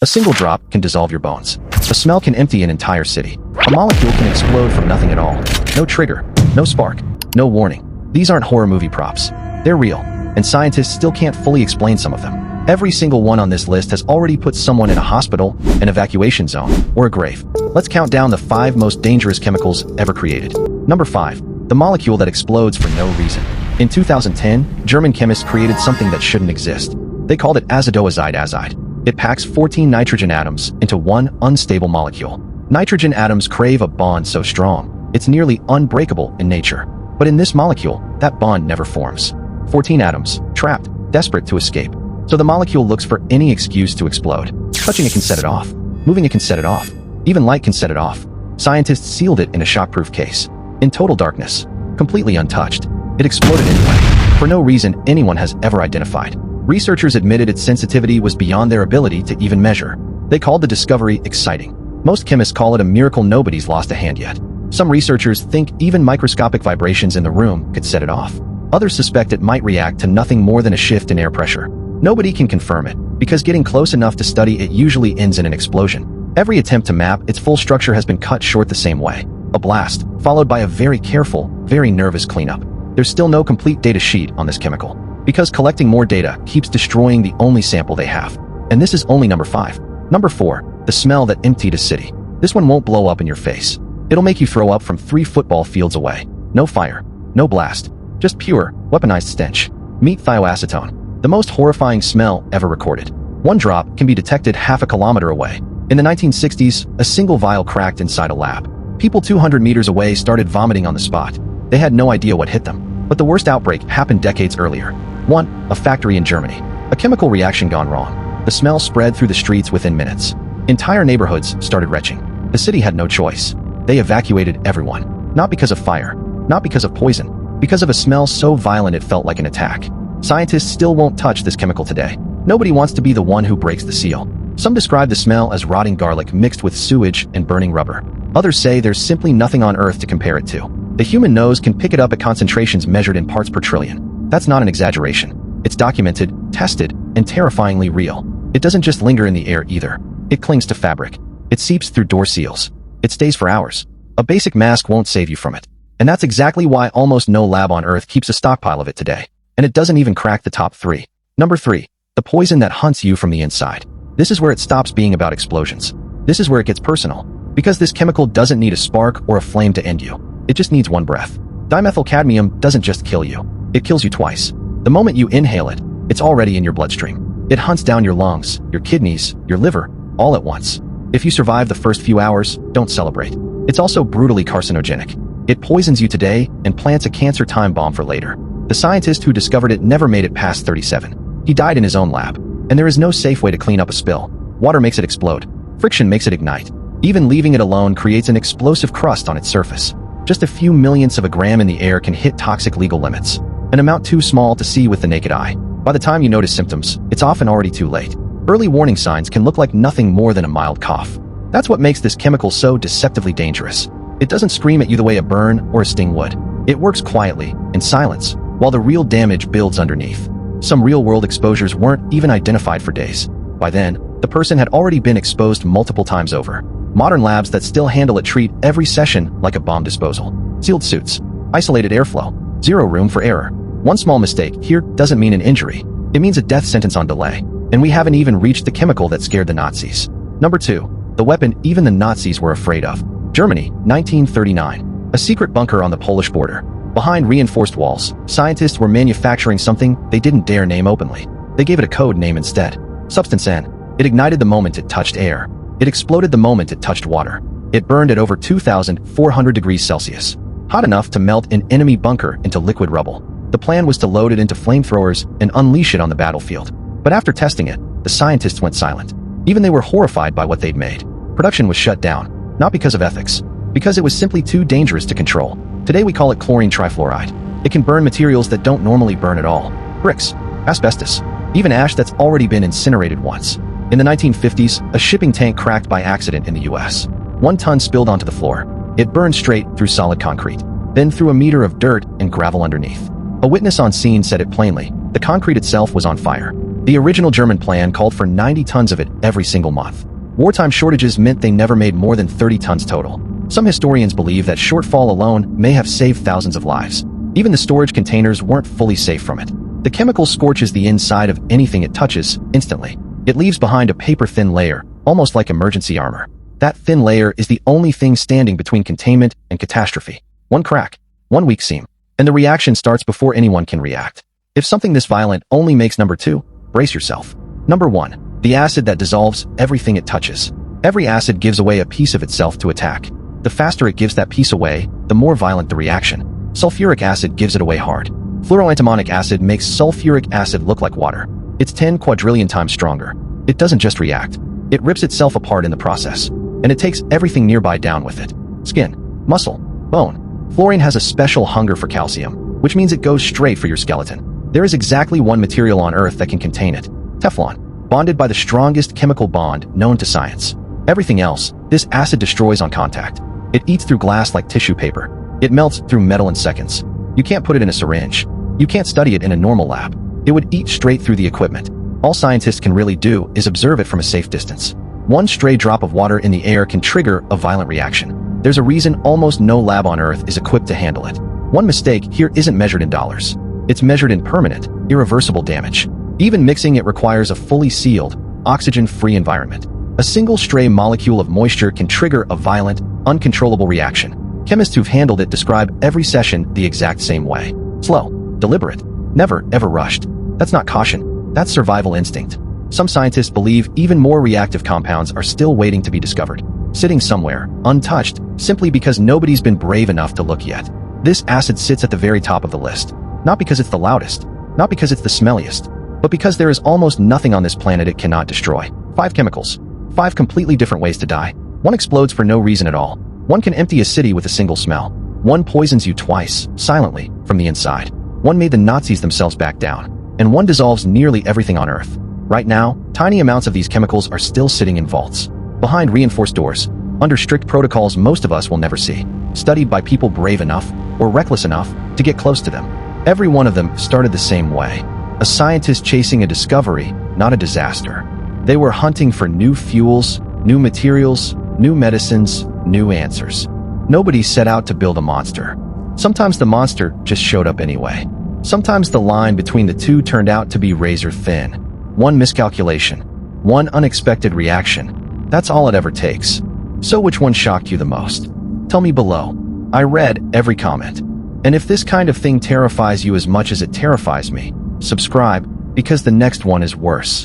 A single drop can dissolve your bones. A smell can empty an entire city. A molecule can explode from nothing at all. No trigger, no spark, no warning. These aren't horror movie props. They're real, and scientists still can't fully explain some of them. Every single one on this list has already put someone in a hospital, an evacuation zone, or a grave. Let's count down the 5 most dangerous chemicals ever created. Number 5. The molecule that explodes for no reason. In 2010, German chemists created something that shouldn't exist. They called it Azidoazide Azide. It packs 14 nitrogen atoms into one unstable molecule. Nitrogen atoms crave a bond so strong, it's nearly unbreakable in nature. But in this molecule, that bond never forms. 14 atoms, trapped, desperate to escape. So the molecule looks for any excuse to explode. Touching it can set it off. Moving it can set it off. Even light can set it off. Scientists sealed it in a shockproof case. In total darkness. Completely untouched. It exploded anyway. For no reason anyone has ever identified. Researchers admitted its sensitivity was beyond their ability to even measure. They called the discovery exciting. Most chemists call it a miracle nobody's lost a hand yet. Some researchers think even microscopic vibrations in the room could set it off. Others suspect it might react to nothing more than a shift in air pressure. Nobody can confirm it, because getting close enough to study it usually ends in an explosion. Every attempt to map its full structure has been cut short the same way. A blast, followed by a very careful, very nervous cleanup. There's still no complete data sheet on this chemical, because collecting more data keeps destroying the only sample they have. And this is only number 5. Number 4, the smell that emptied a city. This one won't blow up in your face. It'll make you throw up from 3 football fields away. No fire, no blast, just pure, weaponized stench. Meet thioacetone, the most horrifying smell ever recorded. One drop can be detected half a kilometer away. In the 1960s, a single vial cracked inside a lab. People 200 meters away started vomiting on the spot. They had no idea what hit them. But the worst outbreak happened decades earlier. 1. A factory in Germany. A chemical reaction gone wrong. The smell spread through the streets within minutes. Entire neighborhoods started retching. The city had no choice. They evacuated everyone. Not because of fire. Not because of poison. Because of a smell so violent it felt like an attack. Scientists still won't touch this chemical today. Nobody wants to be the one who breaks the seal. Some describe the smell as rotting garlic mixed with sewage and burning rubber. Others say there's simply nothing on Earth to compare it to. The human nose can pick it up at concentrations measured in parts per trillion. That's not an exaggeration. It's documented, tested, and terrifyingly real. It doesn't just linger in the air either. It clings to fabric. It seeps through door seals. It stays for hours. A basic mask won't save you from it. And that's exactly why almost no lab on Earth keeps a stockpile of it today. And it doesn't even crack the top 3. Number 3. The poison that hunts you from the inside. This is where it stops being about explosions. This is where it gets personal. Because this chemical doesn't need a spark or a flame to end you. It just needs one breath. Dimethylcadmium doesn't just kill you. It kills you twice. The moment you inhale it, it's already in your bloodstream. It hunts down your lungs, your kidneys, your liver, all at once. If you survive the first few hours, don't celebrate. It's also brutally carcinogenic. It poisons you today and plants a cancer time bomb for later. The scientist who discovered it never made it past 37. He died in his own lab. And there is no safe way to clean up a spill. Water makes it explode. Friction makes it ignite. Even leaving it alone creates an explosive crust on its surface. Just a few millionths of a gram in the air can hit toxic legal limits. An amount too small to see with the naked eye. By the time you notice symptoms, it's often already too late. Early warning signs can look like nothing more than a mild cough. That's what makes this chemical so deceptively dangerous. It doesn't scream at you the way a burn or a sting would. It works quietly, in silence, while the real damage builds underneath. Some real-world exposures weren't even identified for days. By then, the person had already been exposed multiple times over. Modern labs that still handle it treat every session like a bomb disposal. Sealed suits, isolated airflow, zero room for error. One small mistake here doesn't mean an injury. It means a death sentence on delay. And we haven't even reached the chemical that scared the Nazis. Number 2. The weapon even the Nazis were afraid of. Germany, 1939. A secret bunker on the Polish border. Behind reinforced walls, scientists were manufacturing something they didn't dare name openly. They gave it a code name instead. Substance N. It ignited the moment it touched air. It exploded the moment it touched water. It burned at over 2,400 degrees Celsius. Hot enough to melt an enemy bunker into liquid rubble. The plan was to load it into flamethrowers and unleash it on the battlefield. But after testing it, the scientists went silent. Even they were horrified by what they'd made. Production was shut down, not because of ethics, because it was simply too dangerous to control. Today we call it chlorine trifluoride. It can burn materials that don't normally burn at all. Bricks, asbestos, even ash that's already been incinerated once. In the 1950s, a shipping tank cracked by accident in the US. 1 ton spilled onto the floor. It burned straight through solid concrete, then through a meter of dirt and gravel underneath. A witness on scene said it plainly. The concrete itself was on fire. The original German plan called for 90 tons of it every single month. Wartime shortages meant they never made more than 30 tons total. Some historians believe that shortfall alone may have saved thousands of lives. Even the storage containers weren't fully safe from it. The chemical scorches the inside of anything it touches instantly. It leaves behind a paper-thin layer, almost like emergency armor. That thin layer is the only thing standing between containment and catastrophe. One crack, one weak seam, and the reaction starts before anyone can react. If something this violent only makes number 2, brace yourself. Number 1. The acid that dissolves everything it touches. Every acid gives away a piece of itself to attack. The faster it gives that piece away, the more violent the reaction. Sulfuric acid gives it away hard. Fluoroantimonic acid makes sulfuric acid look like water. It's 10 quadrillion times stronger. It doesn't just react. It rips itself apart in the process. And it takes everything nearby down with it. Skin, muscle, bone. Fluorine has a special hunger for calcium, which means it goes straight for your skeleton. There is exactly one material on Earth that can contain it. Teflon, bonded by the strongest chemical bond known to science. Everything else, this acid destroys on contact. It eats through glass like tissue paper. It melts through metal in seconds. You can't put it in a syringe. You can't study it in a normal lab. It would eat straight through the equipment. All scientists can really do is observe it from a safe distance. One stray drop of water in the air can trigger a violent reaction. There's a reason almost no lab on Earth is equipped to handle it. One mistake here isn't measured in dollars. It's measured in permanent, irreversible damage. Even mixing it requires a fully sealed, oxygen-free environment. A single stray molecule of moisture can trigger a violent, uncontrollable reaction. Chemists who've handled it describe every session the exact same way. Slow, deliberate, never ever rushed. That's not caution, that's survival instinct. Some scientists believe even more reactive compounds are still waiting to be discovered, sitting somewhere, untouched, simply because nobody's been brave enough to look yet. This acid sits at the very top of the list, not because it's the loudest, not because it's the smelliest, but because there is almost nothing on this planet it cannot destroy. 5 chemicals. 5 completely different ways to die. One explodes for no reason at all. One can empty a city with a single smell. One poisons you twice, silently, from the inside. One made the Nazis themselves back down. And one dissolves nearly everything on Earth. Right now, tiny amounts of these chemicals are still sitting in vaults, behind reinforced doors, under strict protocols most of us will never see, studied by people brave enough, or reckless enough, to get close to them. Every one of them started the same way. A scientist chasing a discovery, not a disaster. They were hunting for new fuels, new materials, new medicines, new answers. Nobody set out to build a monster. Sometimes the monster just showed up anyway. Sometimes the line between the two turned out to be razor thin. One miscalculation, one unexpected reaction. That's all it ever takes. So which one shocked you the most? Tell me below. I read every comment. And if this kind of thing terrifies you as much as it terrifies me, subscribe, because the next one is worse.